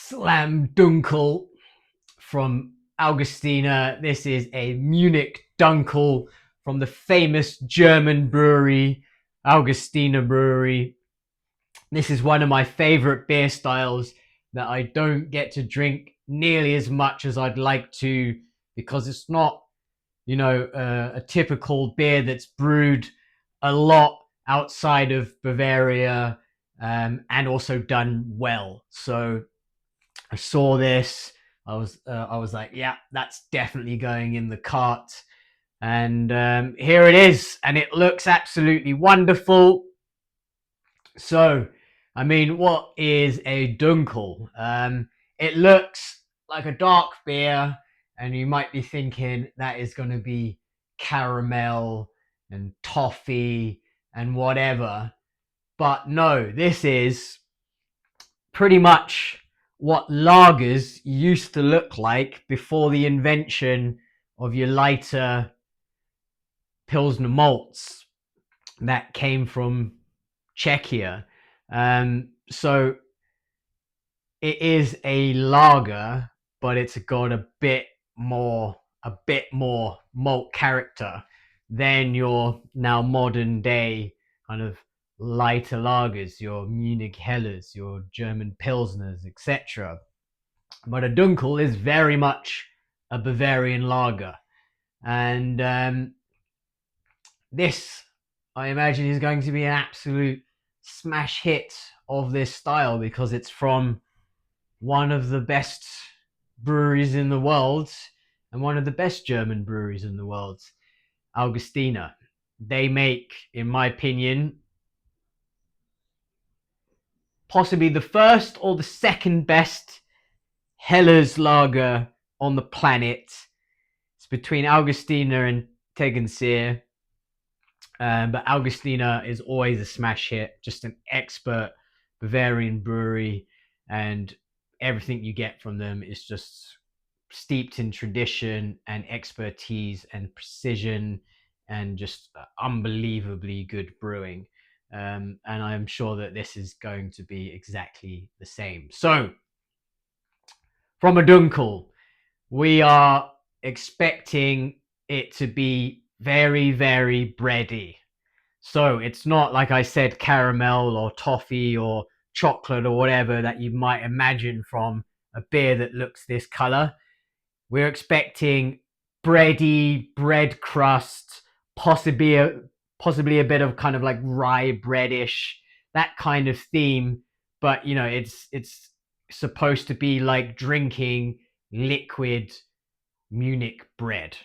Slam Dunkel from Augustiner. This is a Munich Dunkel from the famous German brewery, Augustiner Brewery. This is one of my favorite beer styles that I don't get to drink nearly as much as I'd like to, because it's not, a typical beer that's brewed a lot outside of Bavaria, and also done well. So I saw this. I was like, yeah, that's definitely going in the cart. And here it is, and it looks absolutely wonderful. So, I mean, what is a Dunkel? It looks like a dark beer, and you might be thinking that is going to be caramel and toffee and whatever. But no, this is pretty much what lagers used to look like before the invention of your lighter Pilsner malts that came from Czechia. So it is a lager, but it's got a bit more malt character than your now modern day kind of lighter lagers, your Munich Helles, your German Pilsners, etc. But a Dunkel is very much a Bavarian lager. And this, I imagine, is going to be an absolute smash hit of this style because it's from one of the best breweries in the world and one of the best German breweries in the world, Augustiner. They make, in my opinion, possibly the first or the second best Helles lager on the planet. It's between Augustiner and Tegernseer. But Augustiner is always a smash hit, just an expert Bavarian brewery, and everything you get from them is just steeped in tradition and expertise and precision and just unbelievably good brewing. And I'm sure that this is going to be exactly the same. So, from a Dunkel, we are expecting it to be very, very bready. So it's not, like I said, caramel or toffee or chocolate or whatever that you might imagine from a beer that looks this color. We're expecting bready, bread crust, possibly a bit of kind of like rye breadish, that kind of theme. But it's supposed to be like drinking liquid Munich bread.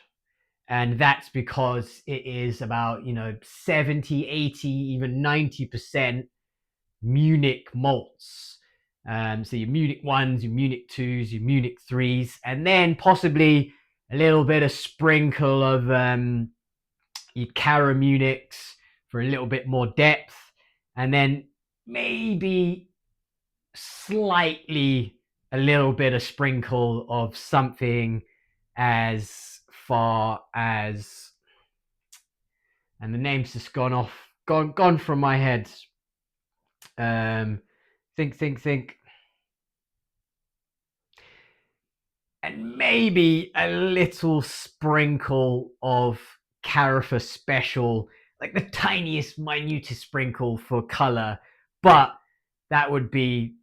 And that's because it is about 70, 80, even 90% Munich malts. So your Munich ones, your Munich twos, your Munich threes, and then possibly a little bit of sprinkle of your Cara Munichs for a little bit more depth, and then maybe slightly a little bit of sprinkle of something as far as, and the name's just gone from my head. Think, and maybe a little sprinkle of Carafa Special, like the tiniest, minutest sprinkle for color, but that would be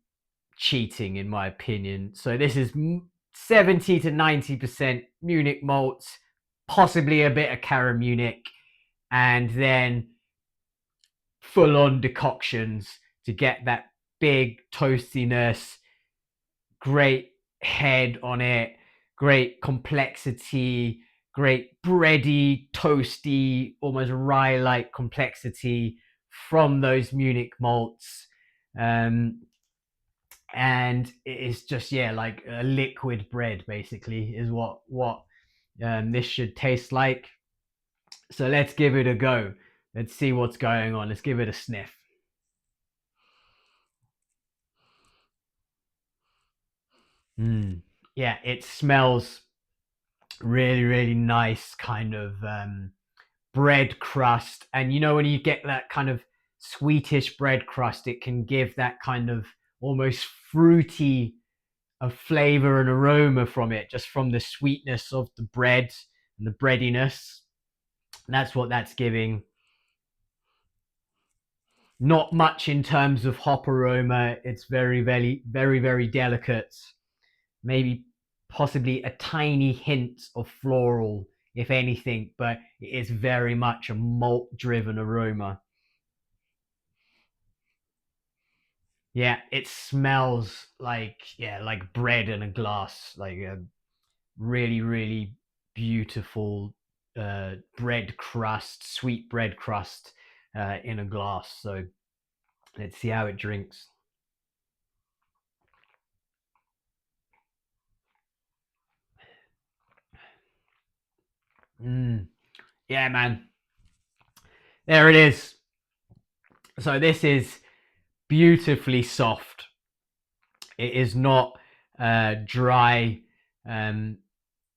cheating in my opinion. So this is 70 to 90% Munich malts, possibly a bit of Cara Munich, and then full on decoctions to get that big toastiness, great head on it, great complexity, great bready, toasty, almost rye-like complexity from those Munich malts. And it's just, yeah, like a liquid bread basically is what this should taste like. So let's give it a go. Let's see what's going on. Let's give it a sniff. Yeah, it smells really, really nice, kind of bread crust. And when you get that kind of sweetish bread crust, it can give that kind of almost fruity a flavor and aroma from it, just from the sweetness of the bread and the breadiness. That's what that's giving. Not much in terms of hop aroma. It's very delicate. Maybe possibly a tiny hint of floral, if anything, but it is very much a malt-driven aroma. Yeah, it smells like bread in a glass, like a really beautiful bread crust, sweet bread crust in a glass. So let's see how it drinks. Yeah, man. There it is. So this is beautifully soft. It is not dry. Um,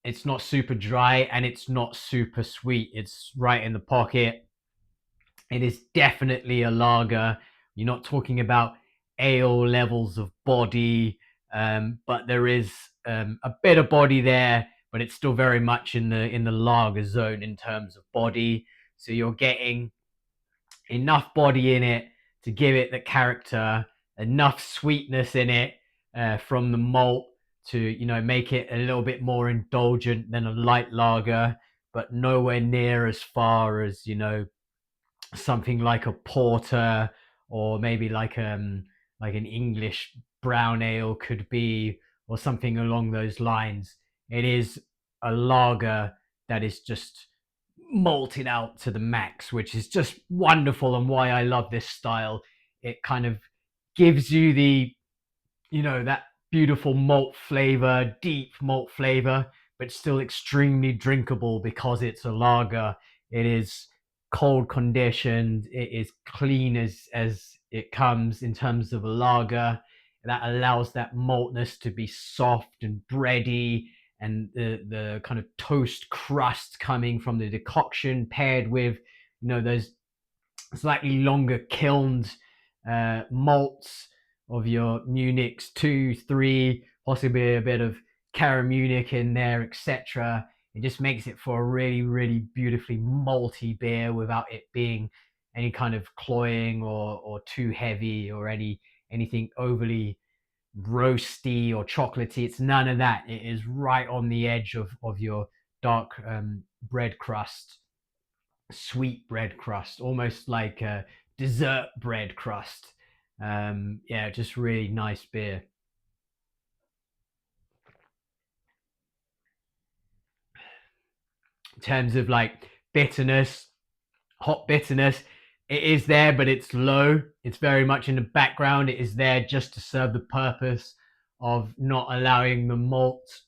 it's not super dry and it's not super sweet. It's right in the pocket. It is definitely a lager. You're not talking about ale levels of body, but there is a bit of body there, but it's still very much in the lager zone in terms of body. So you're getting enough body in it to give it the character, enough sweetness in it from the malt to make it a little bit more indulgent than a light lager, but nowhere near as far as something like a porter or maybe like an English brown ale could be, or something along those lines. It is a lager that is just malted out to the max, which is just wonderful and why I love this style. It kind of gives you that beautiful malt flavor, deep malt flavor, but still extremely drinkable because it's a lager. It is cold conditioned. It is clean as it comes in terms of a lager. That allows that maltness to be soft and bready, and the kind of toast crust coming from the decoction paired with those slightly longer kilned malts of your Munichs 2, 3, possibly a bit of Cara Munich in there, etc. It just makes it for a really beautifully malty beer without it being any kind of cloying or too heavy or anything overly roasty or chocolatey. It's none of that. It is right on the edge of your dark bread crust, sweet bread crust, almost like a dessert bread crust. Yeah, just really nice beer. In terms of like bitterness, hot bitterness, it is there, but it's low. It's very much in the background. It is there just to serve the purpose of not allowing the malt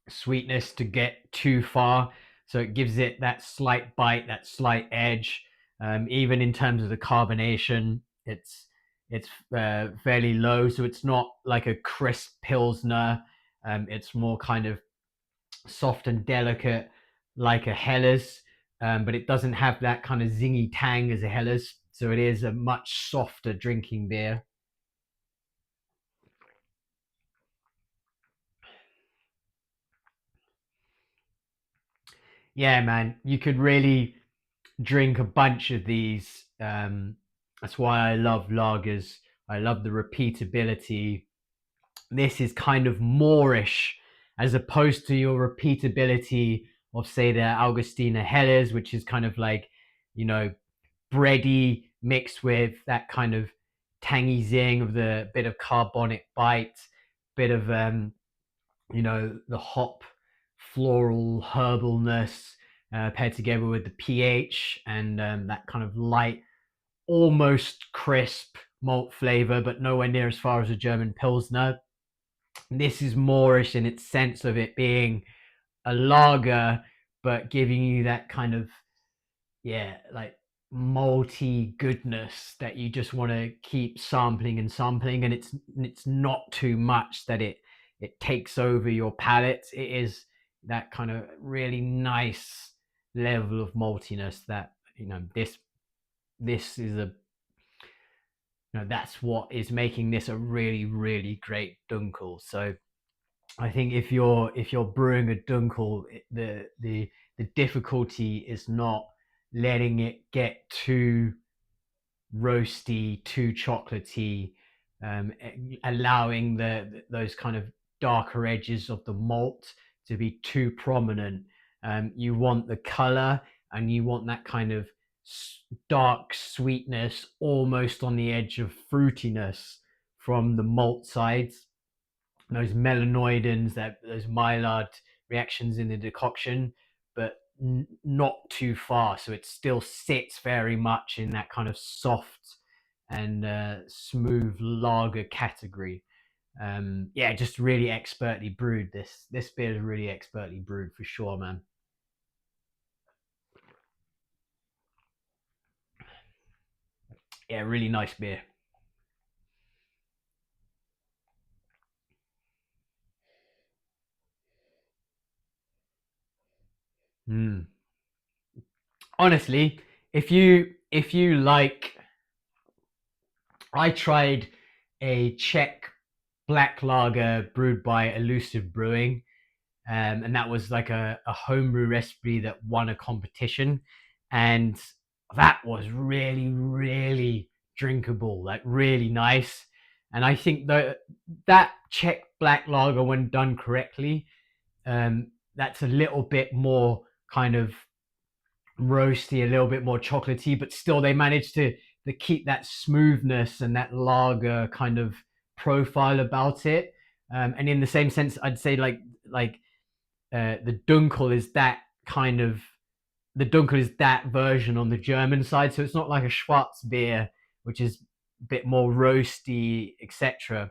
sweetness to get too far. So it gives it that slight bite, that slight edge. Even in terms of the carbonation, it's fairly low, so it's not like a crisp pilsner. It's more kind of soft and delicate, like a Helles, but it doesn't have that kind of zingy tang as a Helles. So it is a much softer drinking beer. Yeah, man, you could really drink a bunch of these. That's why I love lagers. I love the repeatability. This is kind of Moorish as opposed to your repeatability of, say, the Augustiner Helles, which is kind of like, you know, bready mixed with that kind of tangy zing of the bit of carbonic bite, bit of the hop floral herbalness paired together with the pH and that kind of light, almost crisp malt flavor, but nowhere near as far as a German Pilsner. This is Moorish in its sense of it being a lager, but giving you that kind of, yeah, like malty goodness that you just want to keep sampling and sampling, and it's not too much that it takes over your palate. It is that kind of really nice level of maltiness that this is a that's what is making this a really great dunkel. So I think if you're brewing a dunkel, the difficulty is not letting it get too roasty, too chocolatey, allowing those kind of darker edges of the malt to be too prominent. You want the color, and you want that kind of dark sweetness, almost on the edge of fruitiness from the malt sides. Those melanoidins, that those Maillard reactions in the decoction, but not too far. So it still sits very much in that kind of soft and smooth lager category. Yeah, just really expertly brewed. This beer is really expertly brewed for sure, man. Yeah, really nice beer. Mm. Honestly, if you like, I tried a Czech black lager brewed by Elusive Brewing, and that was like a homebrew recipe that won a competition, and that was really, really drinkable, like really nice. And I think that Czech black lager, when done correctly, that's a little bit more kind of roasty, a little bit more chocolatey, but still they managed to keep that smoothness and that lager kind of profile about it. And in the same sense, I'd say like the Dunkel is that kind of the Dunkel is that version on the German side. So it's not like a schwarzbier, which is a bit more roasty, etc.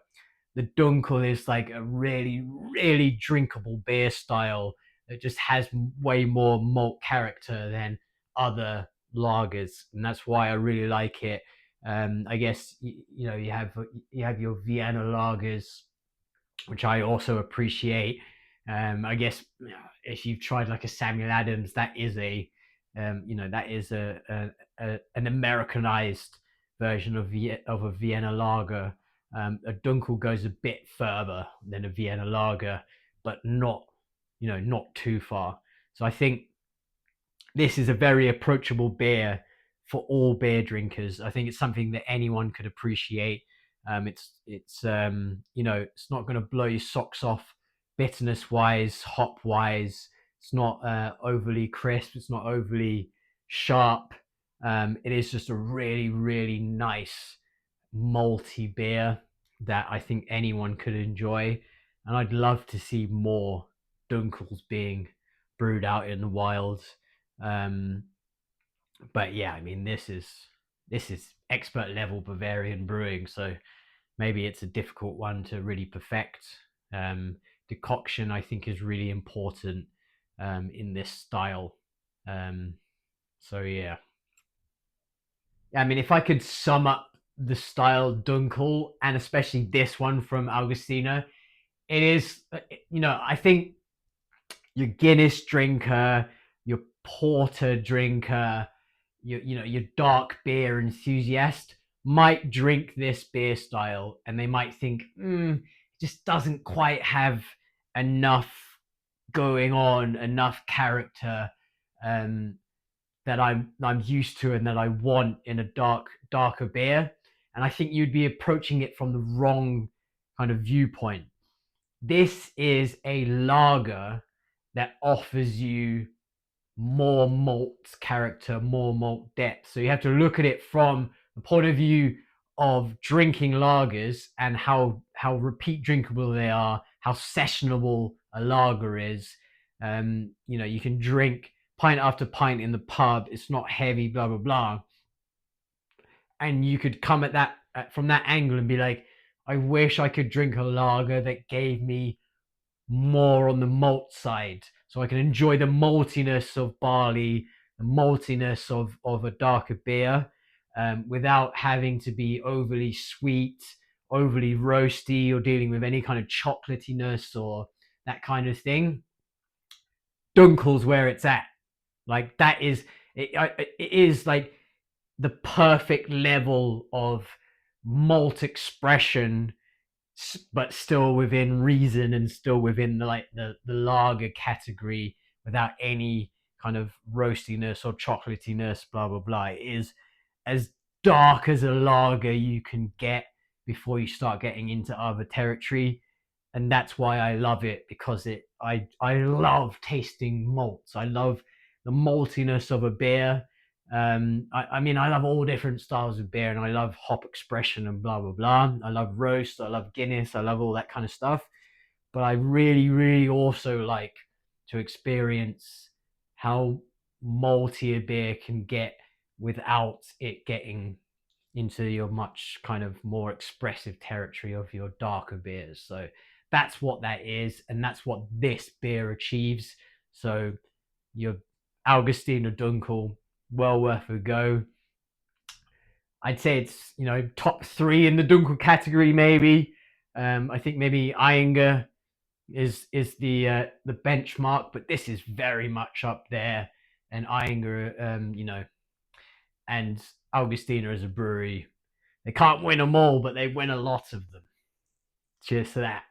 The Dunkel is like a really, really drinkable beer style that just has way more malt character than other lagers, and that's why I really like it. I guess you know you have your Vienna lagers, which I also appreciate. I guess if you've tried like a Samuel Adams, that is that is an Americanized version of a Vienna lager. A Dunkel goes a bit further than a Vienna lager, but not not too far. So I think this is a very approachable beer for all beer drinkers. I think it's something that anyone could appreciate. It's not going to blow your socks off bitterness wise, hop wise. It's not overly crisp. It's not overly sharp. It is just a really, really nice malty beer that I think anyone could enjoy. And I'd love to see more Dunkels being brewed out in the wild. Um, but yeah, I mean, this is expert level Bavarian brewing, so maybe it's a difficult one to really perfect. Decoction, I think, is really important in this style. Um, so yeah, I mean, if I could sum up the style Dunkel, and especially this one from Augustiner, it is, I think your Guinness drinker, your porter drinker, your dark beer enthusiast might drink this beer style, and they might think, it just doesn't quite have enough going on, enough character, um, that I'm used to and that I want in a darker beer. And I think you'd be approaching it from the wrong kind of viewpoint. This is a lager that offers you more malt character, more malt depth. So you have to look at it from the point of view of drinking lagers and how repeat drinkable they are, how sessionable a lager is. You can drink pint after pint in the pub. It's not heavy, blah blah blah, and you could come at that from that angle and be like, I wish I could drink a lager that gave me more on the malt side, so I can enjoy the maltiness of barley, the maltiness of a darker beer, without having to be overly sweet, overly roasty, or dealing with any kind of chocolatiness or that kind of thing. Dunkel's where it's at. Like that is it is like the perfect level of malt expression but still within reason and still within the lager category without any kind of roastiness or chocolatiness, blah blah blah. It is as dark as a lager you can get before you start getting into other territory, and that's why I love it, because I love tasting malts. I love the maltiness of a beer. I mean, I love all different styles of beer, and I love hop expression and blah blah blah. I love roast. I love Guinness. I love all that kind of stuff. But I really, really also like to experience how malty a beer can get without it getting into your much kind of more expressive territory of your darker beers. So that's what that is, and that's what this beer achieves. So your Augustiner Dunkel, well worth a go. I'd say it's, top three in the Dunkel category, maybe. I think maybe Eyinger is the benchmark, but this is very much up there. And Eyinger, and Augustiner as a brewery, they can't win them all, but they win a lot of them. Cheers to that.